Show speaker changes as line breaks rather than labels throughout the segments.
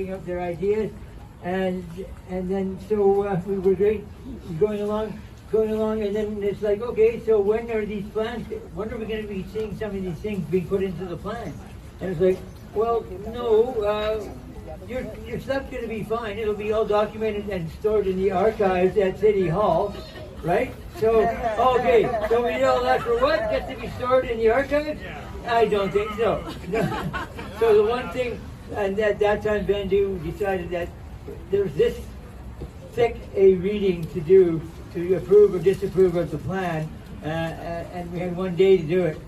up their ideas, and then so we were going along, and then it's like, okay, so when are these plans? When are we going to be seeing some of these things being put into the plan? And it's like, well, no, your stuff's going to be fine. It'll be all documented and stored in the archives at City Hall, right? So, okay, so we did all that for what? Just to be stored in the archives? I don't think so. No. So the one thing. And at that time, Bandu decided that there was this thick a reading to do to approve or disapprove of the plan, and we had 1 day to do it.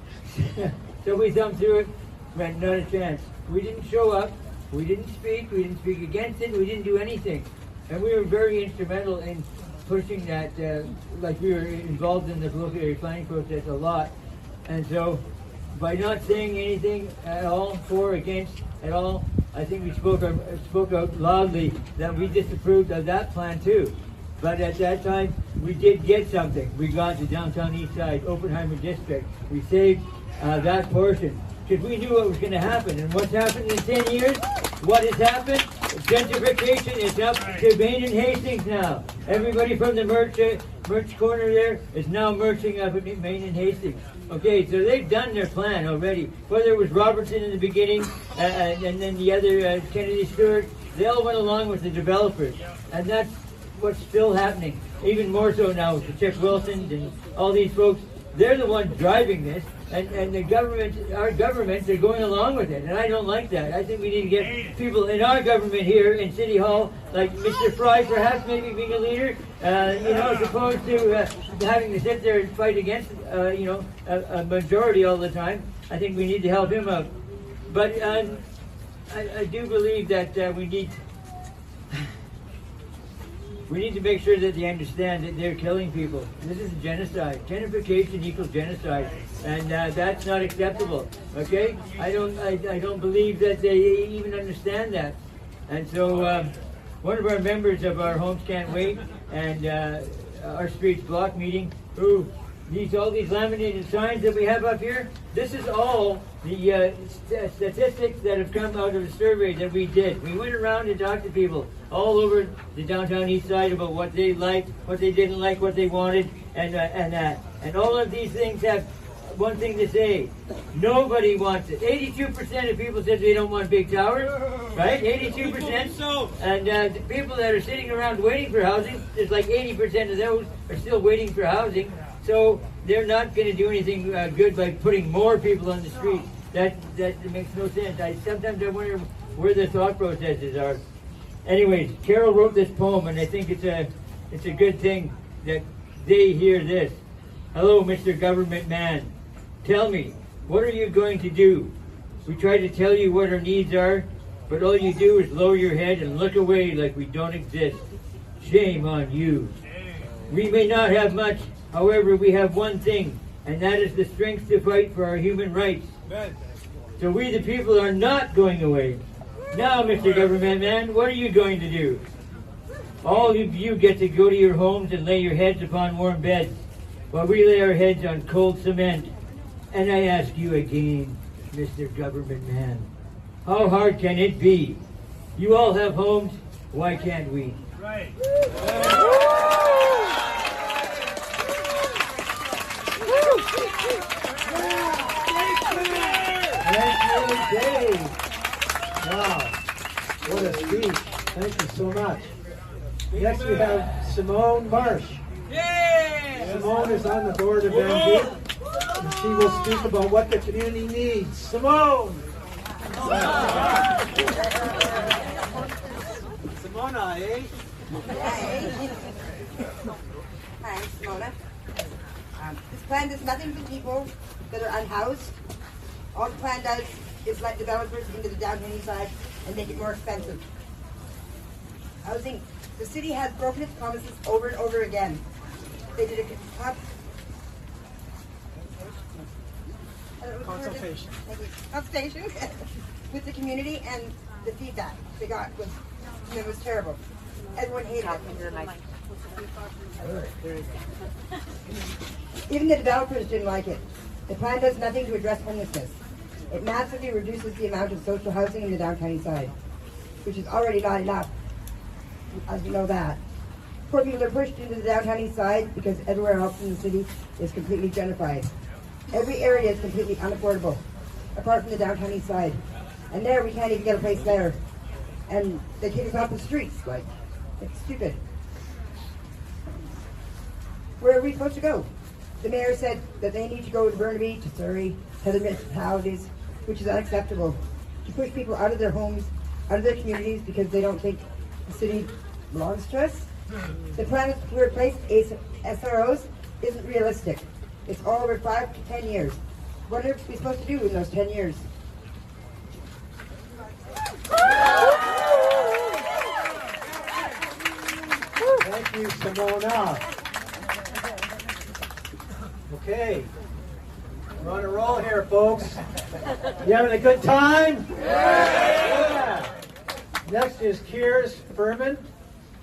So we thumbed through it, went, not a chance. We didn't show up, we didn't speak against it, we didn't do anything. And we were very instrumental in pushing that, like we were involved in the local area planning process a lot. And so by not saying anything at all, for or against at all, I think we spoke out loudly that we disapproved of that plan too. But at that time, we did get something. We got the downtown Eastside Oppenheimer district. We saved that portion because we knew what was going to happen. And what's happened in 10 years? What has happened? Gentrification is up to Main and Hastings now. Everybody from the merch corner there is now merching up at Main and Hastings. Okay, so they've done their plan already. Whether it was Robertson in the beginning and then the other Kennedy Stewart, they all went along with the developers. And that's what's still happening. Even more so now with the Chick Wilsons and all these folks. They're the ones driving this. And the government, our governments are going along with it. And I don't like that. I think we need to get people in our government here in City Hall, like Mr. Fry perhaps maybe being a leader, as opposed to having to sit there and fight against, a majority all the time. I think we need to help him out. But I do believe that we need to make sure that they understand that they're killing people. This is genocide. Gentrification equals genocide, and that's not acceptable. Okay? I don't believe that they even understand that. And so, one of our members of our Homes Can't Wait and our Streets Block meeting, who all these laminated signs that we have up here, this is all the statistics that have come out of the survey that we did. We went around and talked to people all over the downtown east side about what they liked, what they didn't like, what they wanted, and that. And all of these things have one thing to say. Nobody wants it. 82% of people said they don't want big towers, right? 82%. And the people that are sitting around waiting for housing, there's like 80% of those are still waiting for housing. So they're not going to do anything good by putting more people on the street. That makes no sense. Sometimes I wonder where their thought processes are. Anyways, Carol wrote this poem, and I think it's a good thing that they hear this. Hello, Mr. Government Man. Tell me, what are you going to do? We try to tell you what our needs are, but all you do is lower your head and look away like we don't exist. Shame on you. We may not have much. However, we have one thing, and that is the strength to fight for our human rights. So we the people are not going away. Now, Mr. Government Man, what are you going to do? All of you get to go to your homes and lay your heads upon warm beds, while we lay our heads on cold cement. And I ask you again, Mr. Government Man, how hard can it be? You all have homes, why can't we? Right.
Wow, what a speech. Thank you so much. Next we have Simone Marsh. Simone is on the board of Vancouver, and she will speak about what the community needs. Simone! Simona, eh?
Hi, I'm Simona. This plan does nothing for people that are unhoused. All the plan does is let developers into the downtown east side and make it more expensive. Housing. The city has broken its promises over and over again. They did a consultation with the community, and the feedback they got was terrible. Everyone hated it. Even the developers didn't like it. The plan does nothing to address homelessness. It massively reduces the amount of social housing in the downtown east side. which is already not enough, as you know that. Poor people are pushed into the downtown east side because everywhere else in the city is completely gentrified. Every area is completely unaffordable, apart from the downtown east side. And there, we can't even get a place there. And they kick us off the streets, like, it's stupid. Where are we supposed to go? The mayor said that they need to go to Burnaby, to Surrey, to the municipalities, which is unacceptable. To push people out of their homes, out of their communities, because they don't think the city belongs to us. The plan to replace SROs isn't realistic. It's all over 5 to 10 years. What are we supposed to do in those 10 years?
Thank you, Simona. Okay. We're on a roll here, folks. You having a good time? Yeah. Next is Kiers Furman.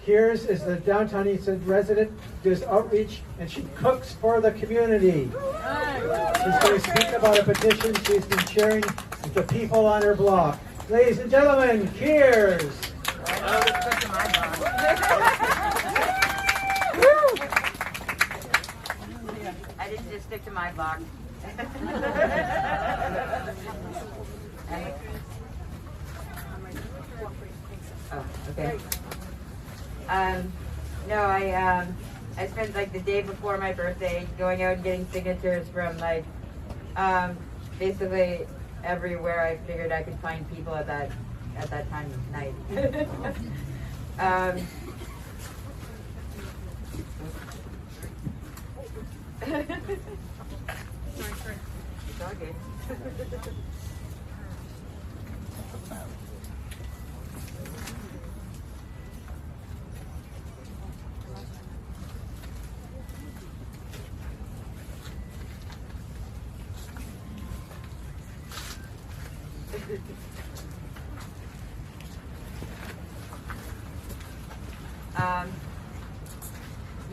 Kiers is the downtown Eastside resident, does outreach, and she cooks for the community. She's going to speak about a petition she's been sharing with the people on her block. Ladies and gentlemen, Kiers.
I didn't just stick to my block. Oh, okay. No, I spent like the day before my birthday going out and getting signatures from like basically everywhere I figured I could find people at that time of night. It's all good.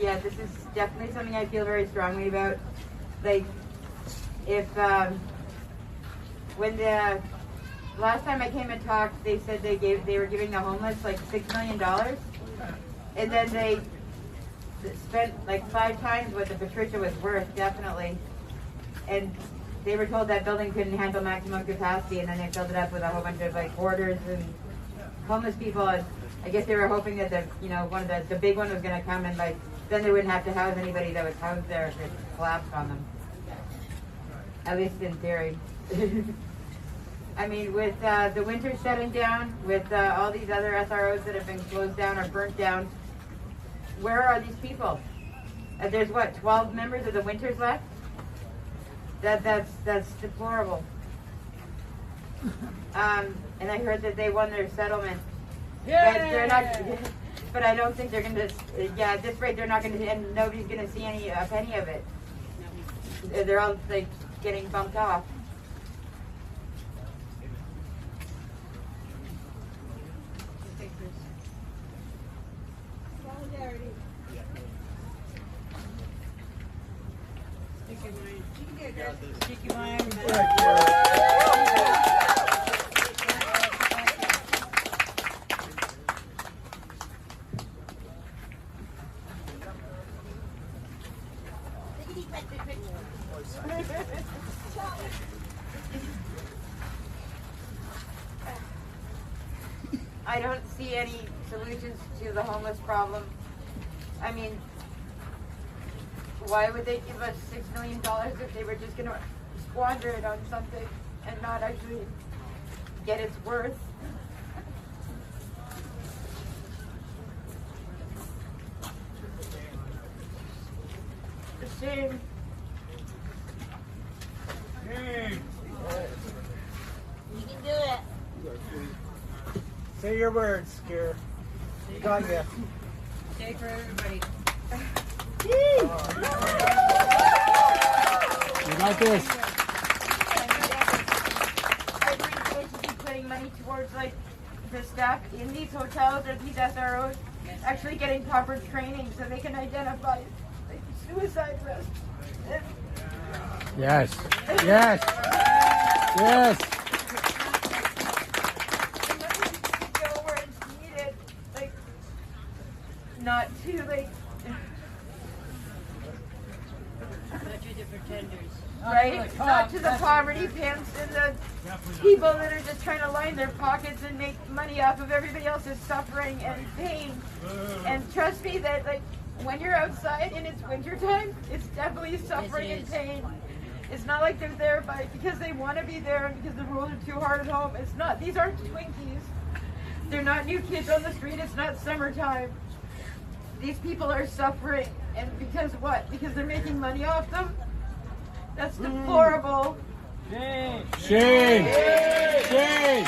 Yeah, this is definitely something I feel very strongly about. Like, if, when the last time I came and talked, they said they were giving the homeless like $6 million. And then they spent like 5 times what the Patricia was worth, definitely. And they were told that building couldn't handle maximum capacity, and then they filled it up with a whole bunch of like hoarders and homeless people. And I guess they were hoping that one of the big one was going to come, and like then they wouldn't have to house anybody that was housed there if it collapsed on them. At least in theory. I mean, with the winter shutting down, with all these other SROs that have been closed down or burnt down, where are these people? There's what, 12 members of the Winters left? That's deplorable. And I heard that they won their settlement. But they're not. But I don't think they're going to. Yeah, at this rate, they're not going to, and nobody's going to see any of it. They're all like getting bumped off.
Solidarity. Sticky mind.
I don't see any solutions to the homeless problem. I mean, why would they give us $6 million if they were just going to squander it on something and not actually get its worth? It's a shame.
You can do it.
Say your words, Kier. Got ya.
Stay for everybody.
You got this.
I think they should be putting money towards like the staff in these hotels or these SROs actually getting proper training so they can identify like suicide risk.
Yes. Yes. Yes.
Go where not to like,
Not to the pretenders.
right? Not to the poverty pimps and the people that are just trying to line their pockets and make money off of everybody else's suffering and pain. And trust me that like when you're outside and it's winter time, it's definitely suffering and pain. It's not like they're there because they want to be there and because the rules are too hard at home. It's not. These aren't Twinkies. They're not new kids on the street. It's not summertime. These people are suffering. And because what? Because they're making money off them? That's deplorable.
Shame!
Shame! Shame!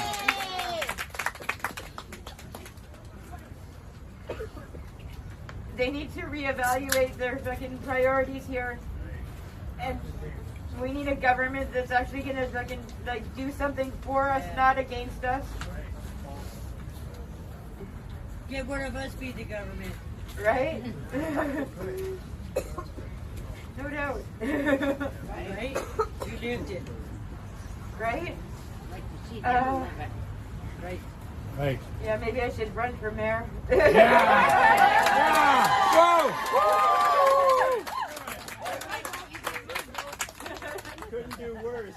They need to reevaluate their fucking priorities here. And we need a government that's actually gonna fucking like do something for us, not against us.
Get one of us be the government.
Right? No doubt.
Right? You lived it.
Right?
Like to see
Uh,
Right.
Right.
Yeah, maybe I should run for mayor.
Couldn't do worse.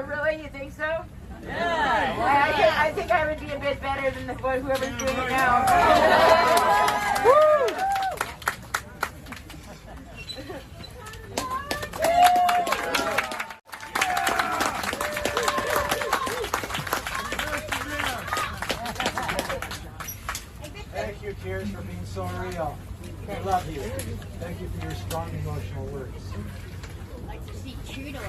Really? You think so? Yeah. I think I would be a bit better than whoever's doing it now.
Thank you, Tears, for being so real. I love you. Thank you for your strong emotional words.
Like to see Trudeau.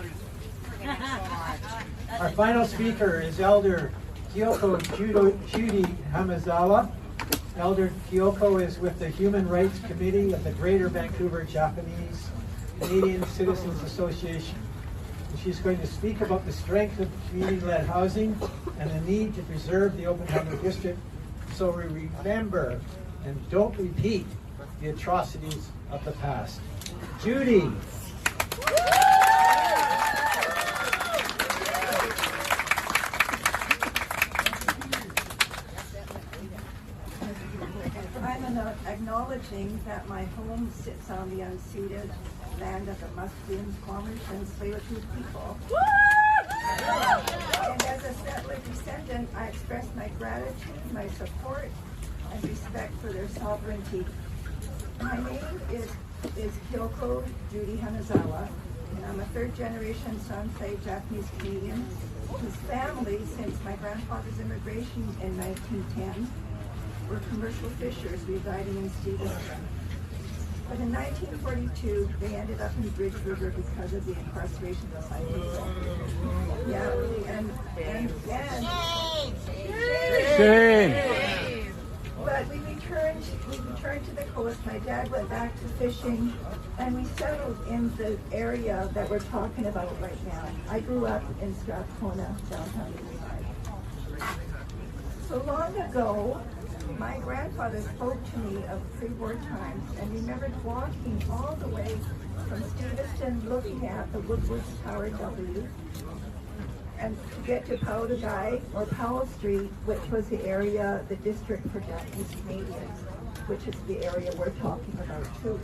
Our final speaker is Elder Kyoko Judy Hamazawa. Elder Kyoko is with the Human Rights Committee of the Greater Vancouver Japanese Canadian Citizens Association. And she's going to speak about the strength of community-led housing and the need to preserve the Oppenheimer district so we remember and don't repeat the atrocities of the past. Judy.
I'm acknowledging that my home sits on the unceded land of the Musqueam, Squamish, and Tsleil-Waututh people. And as a settler descendant, I express my gratitude, my support, and respect for their sovereignty. My name is Kyoko Judy Hanazawa, and I'm a third-generation Sansei Japanese Canadian whose family, since my grandfather's immigration in 1910, were commercial fishers residing in Stevenson. But in 1942, they ended up in Bridge River because of the incarceration of disciples. Yeah, and
Shame!
but we returned to the coast. My dad went back to fishing, and we settled in the area that we're talking about right now. I grew up in Strathcona, downtown Eastside. So long ago, my grandfather spoke to me of pre-war times and remembered walking all the way from Stevenson looking at the Woodward's Tower W and to get to Powell Guy or Powell Street, which was the area, the district for Japanese Canadians, which is the area we're talking about too.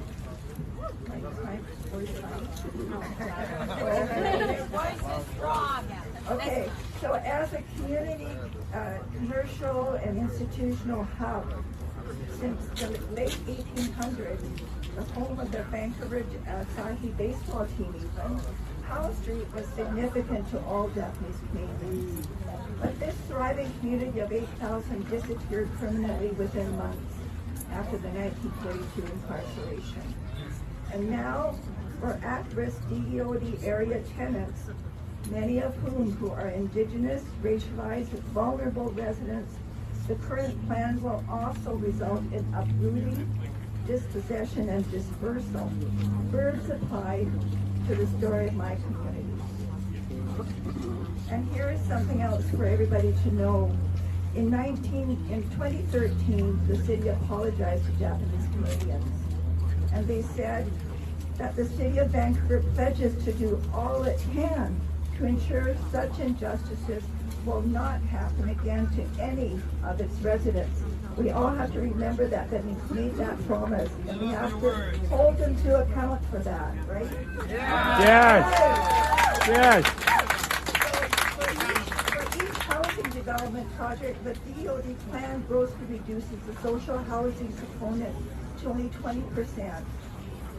Okay, so as a community, commercial and institutional hub, since the late 1800s, the home of the Vancouver Asahi baseball team even, Powell Street was significant to all Japanese Canadians. But this thriving community of 8,000 disappeared permanently within months after the 1942 incarceration. And now, for at-risk DEOD area tenants, many of who are Indigenous, racialized, vulnerable residents, the current plan will also result in uprooting, dispossession, and dispersal. Birds applied to the story of my community. And here is something else for everybody to know. In 2013, the city apologized to Japanese Canadians. And they said that the city of Vancouver pledges to do all it can to ensure such injustices will not happen again to any of its residents. We all have to remember that we've made that promise, and we have to hold them to account for that, right?
Yes. Yes.
For each housing development project, the DEOD plan grossly reduces the social housing component to only 20%.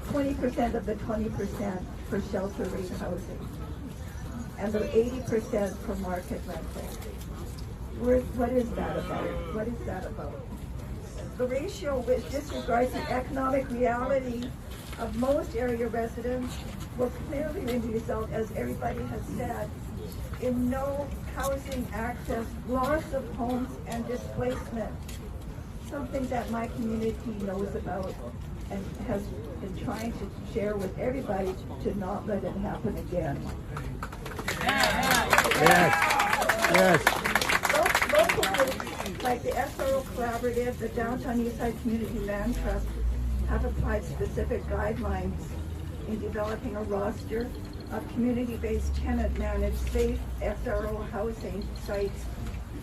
20% of the 20% for shelter rate housing, and the 80% for market rental. What is that about? What is that about? The ratio which disregards the economic reality of most area residents will clearly result, as everybody has said, in no housing access, loss of homes, and displacement. Something that my community knows about and has been trying to share with everybody to not let it happen again.
Yes. Yes.
Local groups like the SRO Collaborative, the Downtown Eastside Community Land Trust have applied specific guidelines in developing a roster of community-based tenant-managed safe SRO housing sites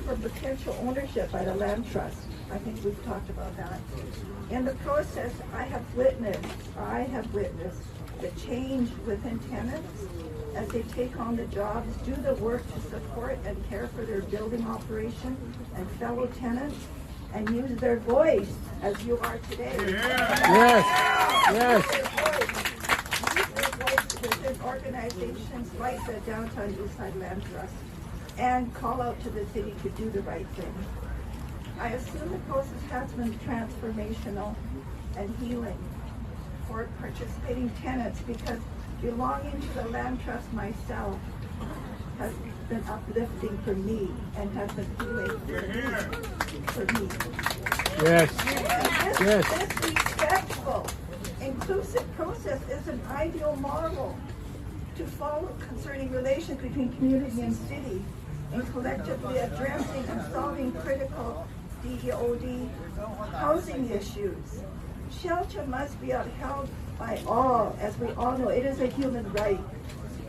for potential ownership by the land trust. I think we've talked about that. In the process, I have witnessed the change within tenants as they take on the jobs, do the work to support and care for their building operation and fellow tenants, and use their voice as you are today.
Yes. Yes.
Use their voice within organizations like the Downtown Eastside Land Trust, and call out to the city to do the right thing. I assume the process has been transformational and healing for participating tenants, because belonging to the land trust myself has been uplifting for me and has been healing for me.
Yes.
This respectful, inclusive process is an ideal model to follow concerning relations between community and city, and collectively addressing and solving critical DEOD housing issues. Shelter must be upheld by all, as we all know. It is a human right.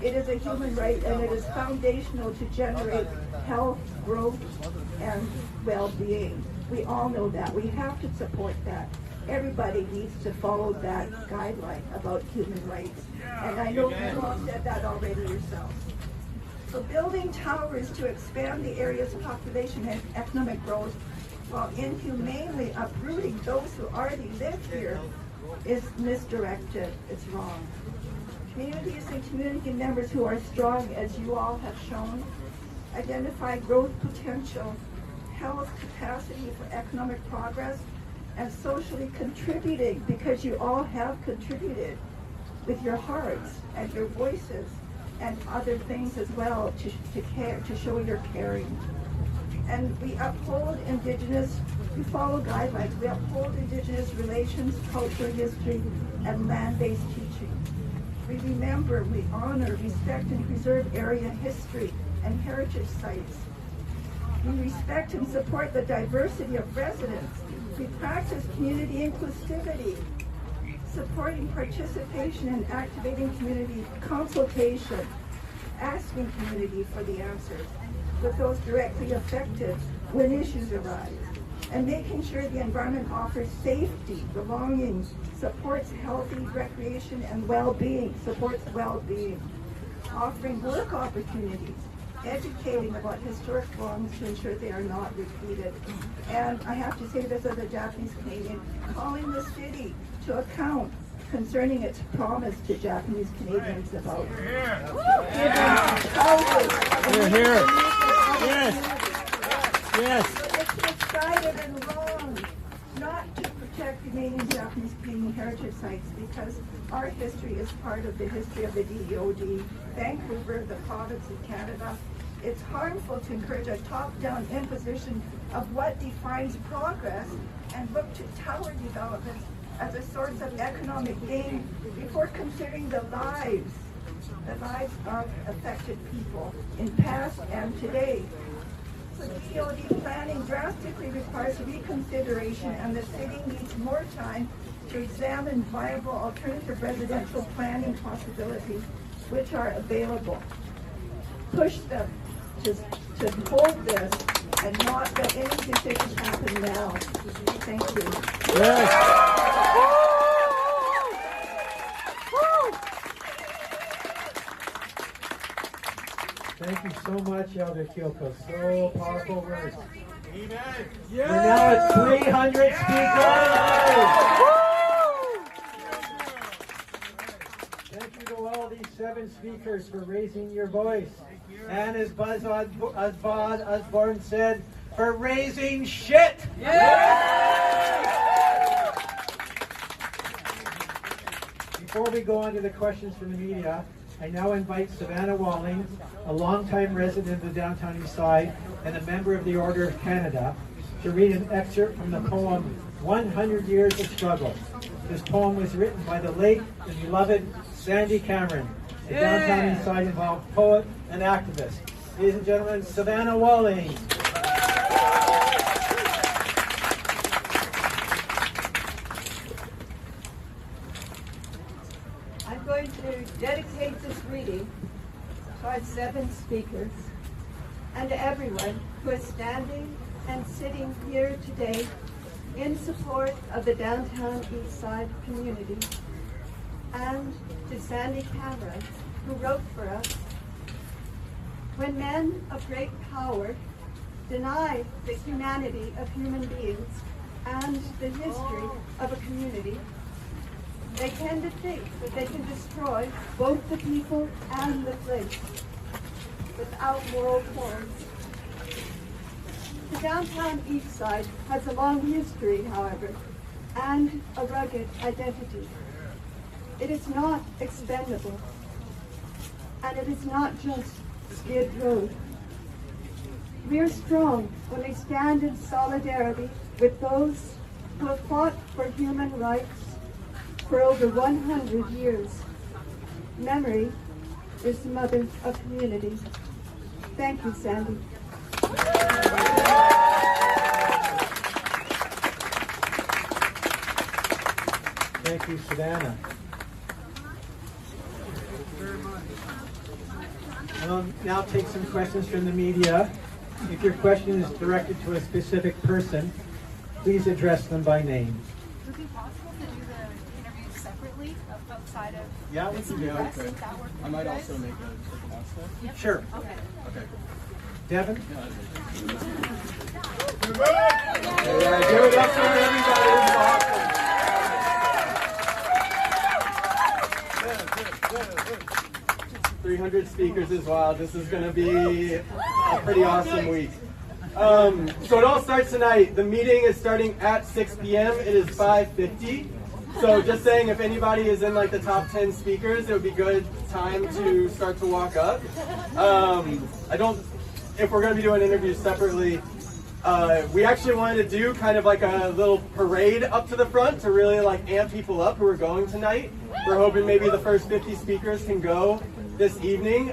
It is a human right, and it is foundational to generate health, growth, and well-being. We all know that. We have to support that. Everybody needs to follow that guideline about human rights. And I know you all said that already yourselves. So building towers to expand the area's population and economic growth while inhumanely uprooting those who already live here is misdirected. It's wrong. Communities and community members who are strong, as you all have shown, identify growth potential, health capacity for economic progress, and socially contributing, because you all have contributed with your hearts and your voices and other things as well to care, to show your caring. And we uphold Indigenous, we follow guidelines, we uphold Indigenous relations, culture, history, and land-based teaching. We remember, we honor, respect, and preserve area history and heritage sites. We respect and support the diversity of residents. We practice community inclusivity, supporting participation and activating community consultation, asking community for the answers with those directly affected when issues arise, and making sure the environment offers safety, belonging, supports healthy recreation and well-being, offering work opportunities, educating about historic wrongs to ensure they are not repeated. And I have to say this as a Japanese Canadian, calling the city to account concerning its promise to Japanese Canadians about
We're here. Yes. Yes.
It's misguided and wrong not to protect remaining Japanese Canadian heritage sites, because our history is part of the history of the DEOD, Vancouver, the province of Canada. It's harmful to encourage a top-down imposition of what defines progress and look to tower development as a source of economic gain before considering the lives of affected people in past and today. So DEOD planning drastically requires reconsideration, and the city needs more time to examine viable alternative residential planning possibilities which are available. Push them to to hold this and not let any decision happen now. Thank you.
Yes.
Thank you so much, Elder Kyoko. So powerful words.
Amen.
We're now at 300 speakers. Thank you to all these 7 speakers for raising your voice. And as Buzz Osborne said, for raising shit. Before we go on to the questions from the media, I now invite Savannah Walling, a longtime resident of the downtown Eastside and a member of the Order of Canada, to read an excerpt from the poem 100 Years of Struggle. This poem was written by the late and beloved Sandy Cameron, a downtown Eastside involved poet and activist. Ladies and gentlemen, Savannah Walling.
I'm going to dedicate this reading to our 7 speakers and to everyone who is standing and sitting here today in support of the downtown Eastside community, and to Sandy Cameron, who wrote for us, when men of great power deny the humanity of human beings and the history of a community, they tend to think that they can destroy both the people and the place without moral qualms. The downtown Eastside has a long history, however, and a rugged identity. It is not expendable, and it is not just Skid Road. We are strong when we stand in solidarity with those who have fought for human rights for over 100 years. Memory is the mother of community. Thank you, Sandy.
Thank you, Savannah. I'll now take some questions from the media. If your question is directed to a specific person, please address them by name.
Would it be possible to do the interviews separately outside of?
Yeah, we can do it.
Okay. That work
I might also make a pasta.
Sure.
Okay.
Okay.
Devin?
Yeah, give it up for everybody. This is awesome. 300 speakers is wild. This is going to be a pretty awesome week. So it all starts tonight. The meeting is starting at 6 p.m. It is 5:50. So just saying, if anybody is in like the top 10 speakers, it would be good time to start to walk up. If we're going to be doing interviews separately, we actually wanted to do kind of like a little parade up to the front to really like amp people up who are going tonight. We're hoping maybe the first 50 speakers can go this evening.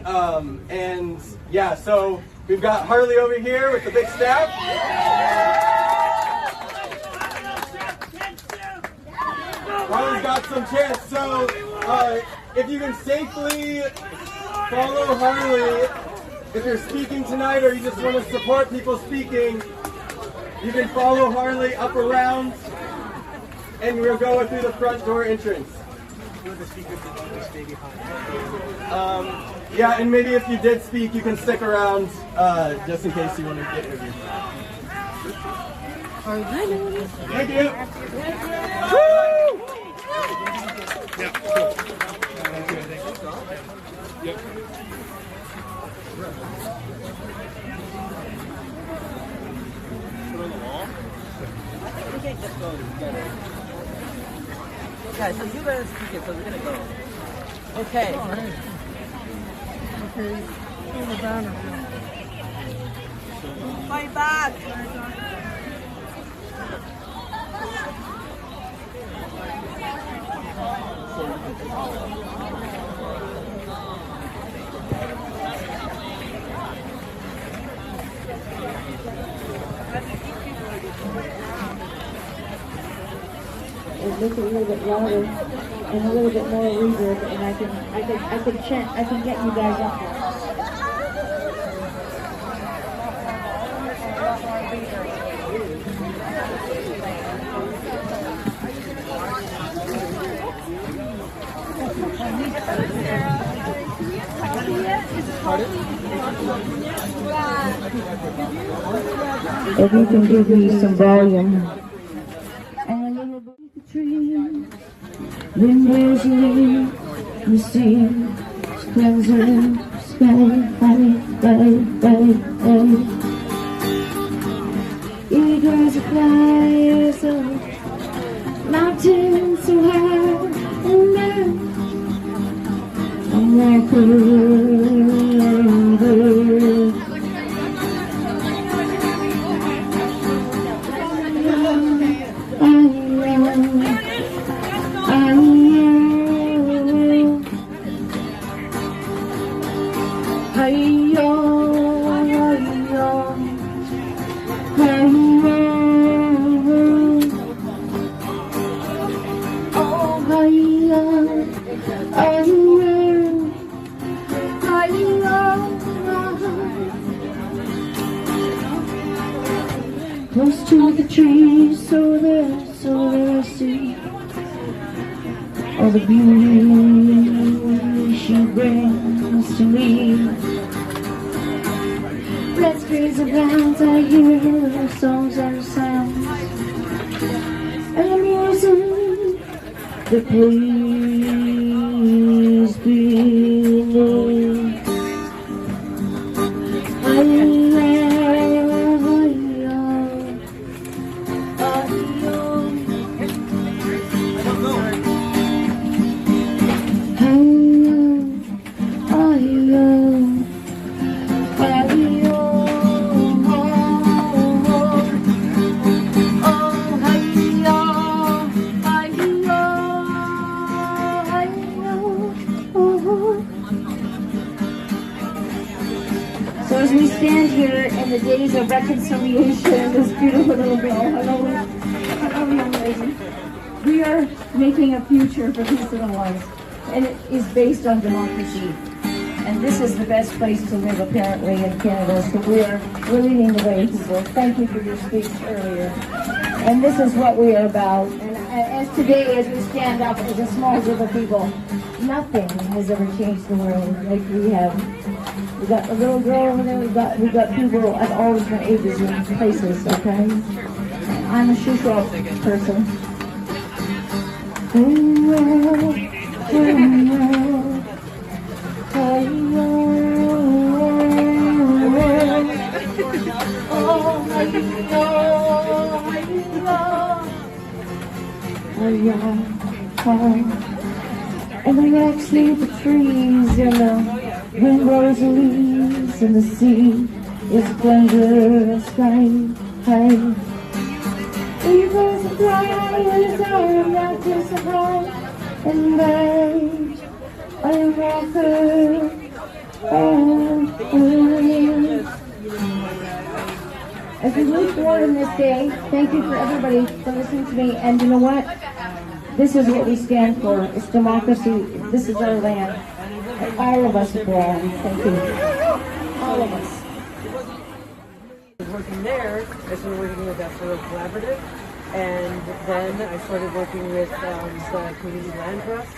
And yeah, so we've got Harley over here with the big staff. Harley's got some chants. So if you can safely follow Harley, if you're speaking tonight or you just want to support people speaking, you can follow Harley up around and we'll go through the front door entrance. Yeah, and maybe if you did speak, you can stick around just in case you want to get interviewed. Thank you. Woo!
Yep.
Okay, so you guys speak it, so we're gonna go. Okay.
Okay. Pull the banner.
Fight back.
Make it a little bit louder and a little bit more reverb, and I can chant. I can get you guys up there. If you can give me some volume. And a little bit of the tree, windows leave, the sea, cleanser, sky, eagles are flying so mountains so high, and then I'm walking over. Close to the trees, so there I see all the beauty she brings to me. Red screens and browns, I hear her songs and sounds, and the music that plays beneath. So as we stand here in the days of reconciliation, this beautiful little girl, hello, young lady, we are making a future for these little ones, and it is based on democracy. And this is the best place to live, apparently, in Canada. So we're leading the way, people. Thank you for your speech earlier. And this is what we are about. And as today, as we stand up as a small group of people, nothing has ever changed the world like we have. We got a little girl over there. We got people at all different ages and places. Okay, I'm a shoe shop person. And the rocks leave the trees, and the wind blows the leaves, and the sea is splendor, sky high. Eagles are flying, our mountains are high, and I am walking on wings. As we move forward in this day, thank you for everybody for listening to me. And you know what? This is what we stand for. It's democracy. This is our land. And all of us belong. Thank you. All of us.
Working there, I started working with that sort of collaborative, and then I started working with the Community Land Trust,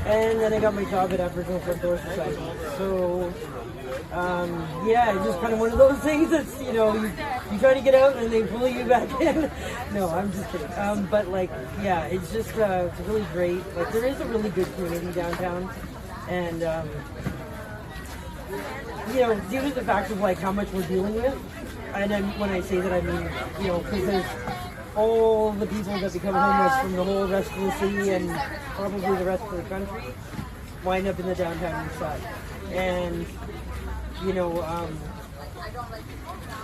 and then I got my job at Aboriginal Front Door Society. So, yeah, it's just kind of one of those things that's, you know, you try to get out and they pull you back in. No, I'm just kidding. But like, yeah, it's just, it's really great. Like, there is a really good community downtown, and, you know, due to the fact of like how much we're dealing with, and then when I say that, I mean, you know, because there's all the people that become homeless from the whole rest of the city and probably the rest of the country wind up in the downtown Eastside. And, you know,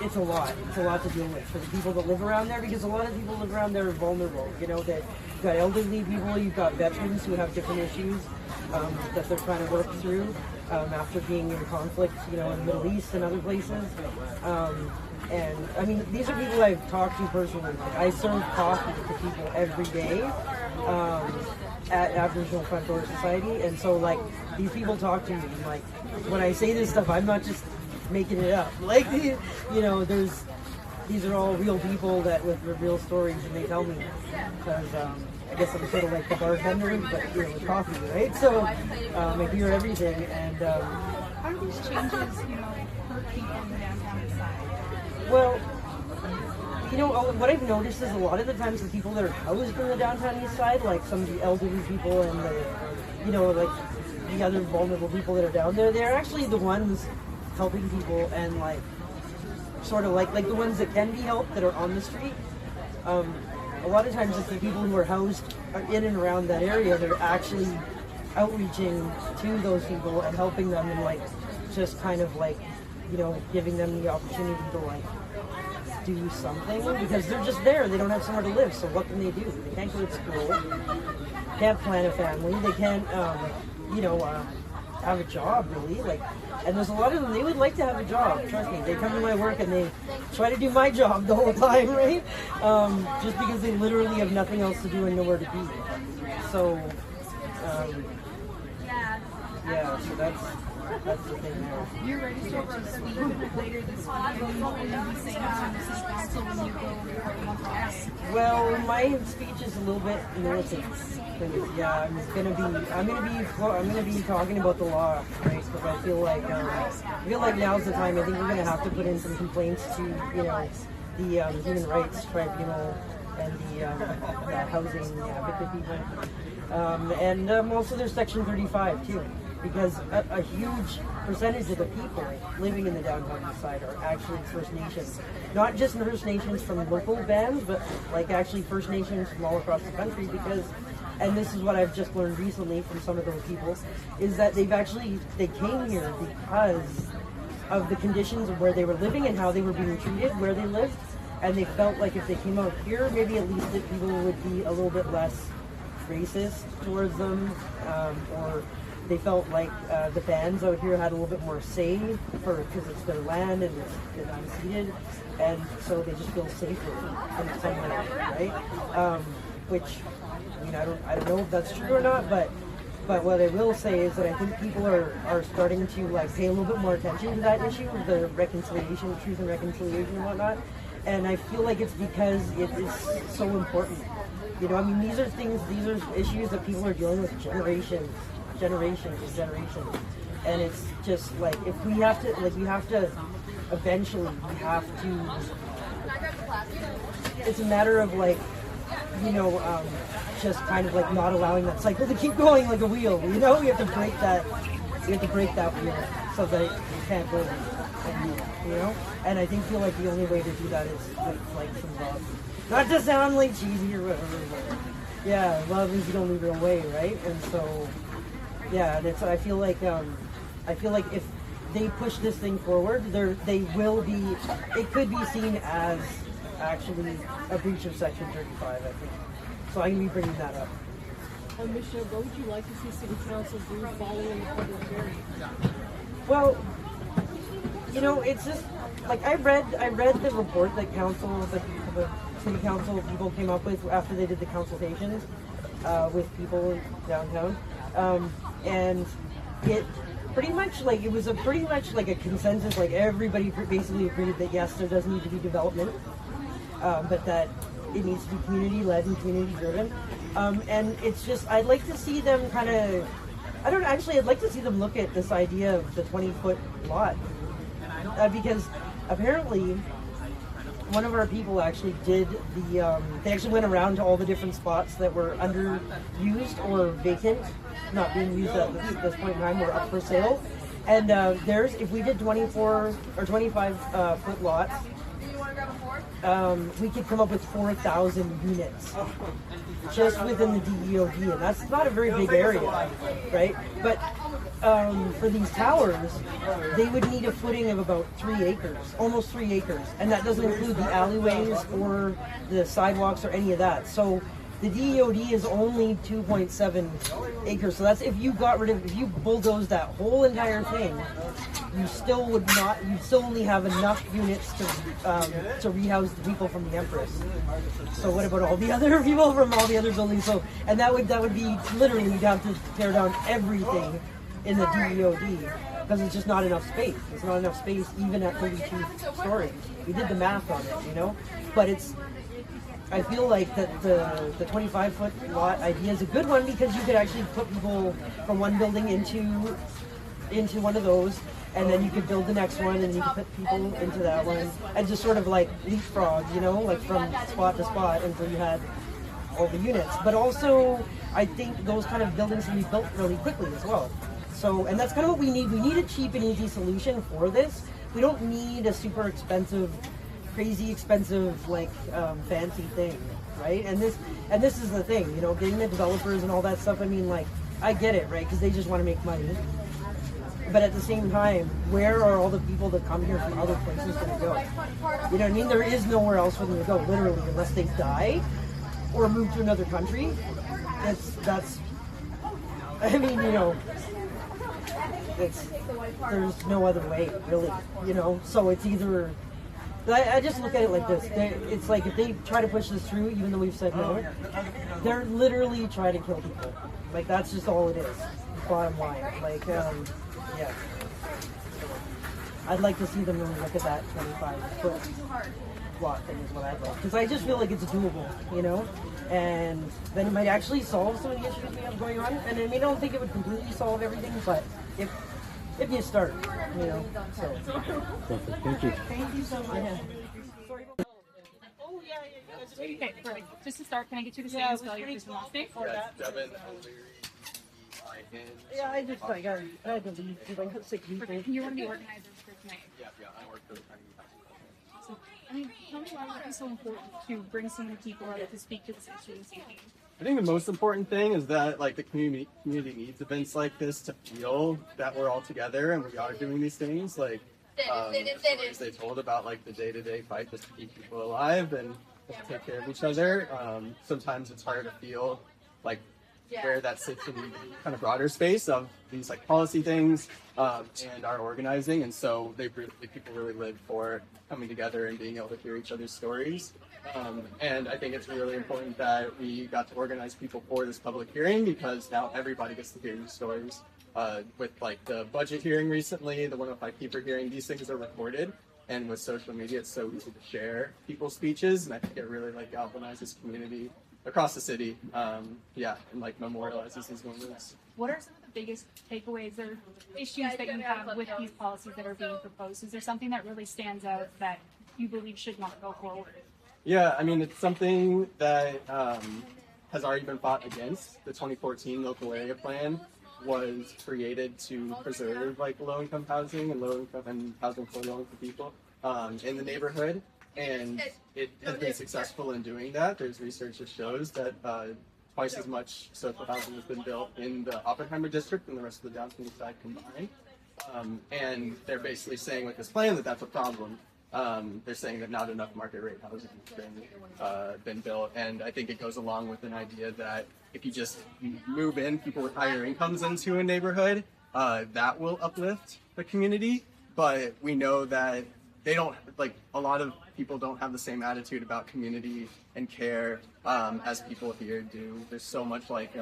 it's a lot. It's a lot to deal with for the people that live around there, because a lot of people live around there are vulnerable. You know, that you've got elderly people, you've got veterans who have different issues that they're trying to work through after being in conflict, you know, in the Middle East and other places. And I mean, these are people I've talked to personally. Like, I serve coffee to people every day at Aboriginal Front Door Society, and so like these people talk to me. And, like, when I say this stuff, I'm not just making it up. Like, you know, these are all real people that with real stories, and they tell me, because I guess I'm sort of like the bartender, but you know, with coffee, right? So I hear everything, and
How do these changes, hurt people in the downtown east side?
Well, what I've noticed is a lot of the times the people that are housed in the downtown east side, like some of the elderly people and like the other vulnerable people that are down there, they're actually the ones helping people and like sort of like the ones that can be helped that are on the street. A lot of times it's the people who are housed in and around that area that are actually outreaching to those people and helping them and like just kind of like giving them the opportunity to like do something because they're just there. They don't have somewhere to live, so what can they do? They can't go to school, can't plan a family, they can't have a job really, like, and there's a lot of them, they would like to have a job, trust me. They come to my work and they try to do my job the whole time, right? Just because they literally have nothing else to do and nowhere to be. So so that's the thing there.
You're registered to speak later this week, and what will you be saying to the city council when you go?
Well, my speech is a little bit militant. Yeah, I'm gonna be talking about the law, right? Because I feel like now's the time. I think we're gonna have to put in some complaints to the Human Rights Tribunal and the housing advocate people, and also there's Section 35 too. Because a huge percentage of the people living in the downtown east side are actually First Nations. Not just First Nations from local bands, but like actually First Nations from all across the country because, and this is what I've just learned recently from some of those people, is that they came here because of the conditions of where they were living and how they were being treated where they lived. And they felt like if they came out here, maybe at least that people would be a little bit less racist towards them, or they felt like the bands out here had a little bit more say because it's their land and it's unceded, and so they just feel safer in some way, right? Which, I don't know if that's true or not, but what I will say is that I think people are starting to like pay a little bit more attention to that issue of the reconciliation, truth and reconciliation and whatnot, and I feel like it's because it is so important. These are issues that people are dealing with generations, and it's just like if we have to eventually it's a matter of just kind of like not allowing that cycle to keep going like a wheel. We have to break that wheel so that it can't go anymore, and I feel like the only way to do that is with like some love, not to sound like cheesy or whatever, but love is the only real way, right? And so I feel like if they push this thing forward, it could be seen as actually a breach of Section 35, I think. So I'm going to be bringing that up.
Michelle, what would you like to see City Council do following the public hearing?
Well, it's just like I read the report that the City Council people came up with after they did the consultations with people downtown. And it pretty much it was pretty much a consensus, like everybody basically agreed that yes, there does need to be development, but that it needs to be community led and community driven. And it's just, I'd like to see them I'd like to see them look at this idea of the 20-foot lot, because apparently one of our people actually did they actually went around to all the different spots that were underused or vacant, not being used at this point in time, or up for sale. And if we did 24 or 25 foot lots, we could come up with 4,000 units just within the DEOD, and that's not a very big area, right? But for these towers, they would need a footing of about 3 acres, almost 3 acres, and that doesn't include the alleyways or the sidewalks or any of that. So the DEOD is only 2.7 acres. So that's if you bulldozed that whole entire thing, you still only have enough units to rehouse the people from the Empress. So what about all the other people from all the other buildings? So, and that would be literally, you'd have to tear down everything in the DEOD because it's just not enough space. It's not enough space even at 32 stories. We did the math on it, but I feel like that the 25-foot lot idea is a good one because you could actually put people from one building into into one of those, and then you could build the next one, and you could put people into that one, and just sort of like leapfrog, you know, like from spot to spot until you had all the units. But also, I think those kind of buildings can be built really quickly as well. So, and that's kind of what we need. We need a cheap and easy solution for this. We don't need a super expensive, crazy expensive, like fancy thing, right? And this is the thing, you know, getting the developers and all that stuff. I mean, like, I get it, right? Because they just want to make money. But at the same time, where are all the people that come here from other places going to go? You know what I mean? There is nowhere else for them to go, literally, unless they die or move to another country. That's. I mean, you know. There's no other way, really, you know. So it's either. I just look at it like this. It's like if they try to push this through, even though we've said no, they're literally trying to kill people. Like that's just all it is. Bottom line, like yeah. I'd like to see them really look at that 25-foot block thing is what I'd like, because I just feel like it's doable, you know, and then it might actually solve some of the issues we have going on. And I mean, I don't think it would completely solve everything, but if you start, you know. So.
Thank you.
Thank you so much.
Okay, perfect. Just to start, can I get you to say and spell your first and last name?
Yeah, I just like I had to leave because I got sick people.
You want to be organizers for tonight?
Yeah, I work for the company.
So, I mean, tell me why it's so important to bring so many people out to speak to this issue this evening.
I think the most important thing is that like the community needs events like this to feel that we're all together and we are doing these things. Like stories they told about like the day-to-day fight just to keep people alive and just take care of each other. Sometimes it's hard to feel like where that sits in the kind of broader space of these like policy things and our organizing. And so people really live for coming together and being able to hear each other's stories. And I think it's really important that we got to organize people for this public hearing because now everybody gets to hear these stories. With like the budget hearing recently, the 105 Keeper hearing, these things are recorded. And with social media, it's so easy to share people's speeches. And I think it really like galvanizes community across the city. And like memorializes these moments.
What are some of the biggest takeaways or issues that you have with these policies that are being proposed? Is there something that really stands out that you believe should not go forward?
Yeah, I mean, it's something that has already been fought against. The 2014 local area plan was created to preserve like low-income housing and low-income and housing for low-income people in the neighborhood, and it has been successful in doing that. There's research that shows that twice as much social housing has been built in the Oppenheimer district than the rest of the downtown Eastside combined. And they're basically saying with this plan that that's a problem. They're saying that not enough market rate housing has been built, and I think it goes along with an idea that if you just move in people with higher incomes into a neighborhood, that will uplift the community. But we know that they don't, like, a lot of people don't have the same attitude about community and care as people here do. There's so much like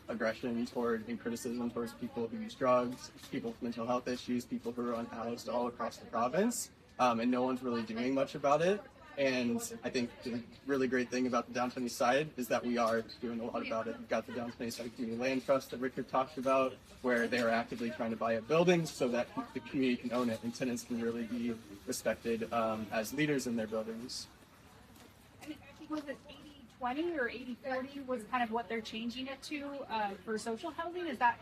aggression toward and criticism towards people who use drugs, people with mental health issues, people who are unhoused all across the province. And no one's really doing much about it. And I think the really great thing about the Downtown East Side is that we are doing a lot about it. We've got the Downtown East Side Community Land Trust that Richard talked about, where they are actively trying to buy up buildings so that the community can own it and tenants can really be respected as leaders in their buildings.
And I think was it 80-20 or 80-40 was kind of what they're changing it to for social housing. Is that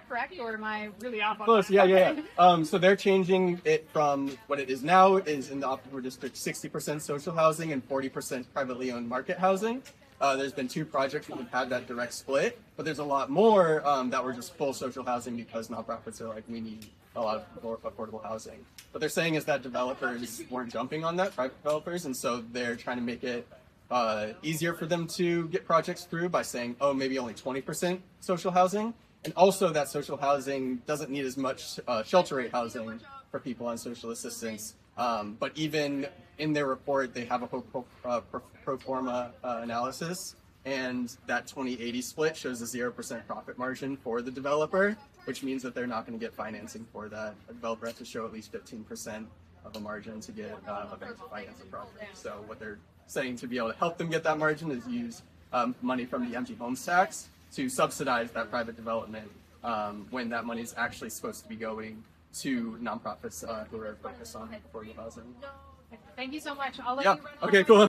correct, or am I really off on
Close,
that?
yeah. So they're changing it from what it is now is in the Oppenheimer district 60% social housing and 40% privately owned market housing. There's been 2 projects that have had that direct split, but there's a lot more that were just full social housing because nonprofits are like, we need a lot of more affordable housing. What they're saying is that developers weren't jumping on that, private developers, and so they're trying to make it easier for them to get projects through by saying, oh, maybe only 20% social housing. And also that social housing doesn't need as much shelter rate housing for people on social assistance. But even in their report, they have a pro forma analysis, and that 20-80 split shows a 0% profit margin for the developer, which means that they're not going to get financing for that. A developer has to show at least 15% of a margin to get a bank to finance a project. So what they're saying to be able to help them get that margin is use money from the empty homes tax to subsidize that private development
when that money is actually supposed to be going to nonprofits who are focused on affordable housing.
Thank you so much. I'll let
Yeah.
you run
Okay.
on.
Cool.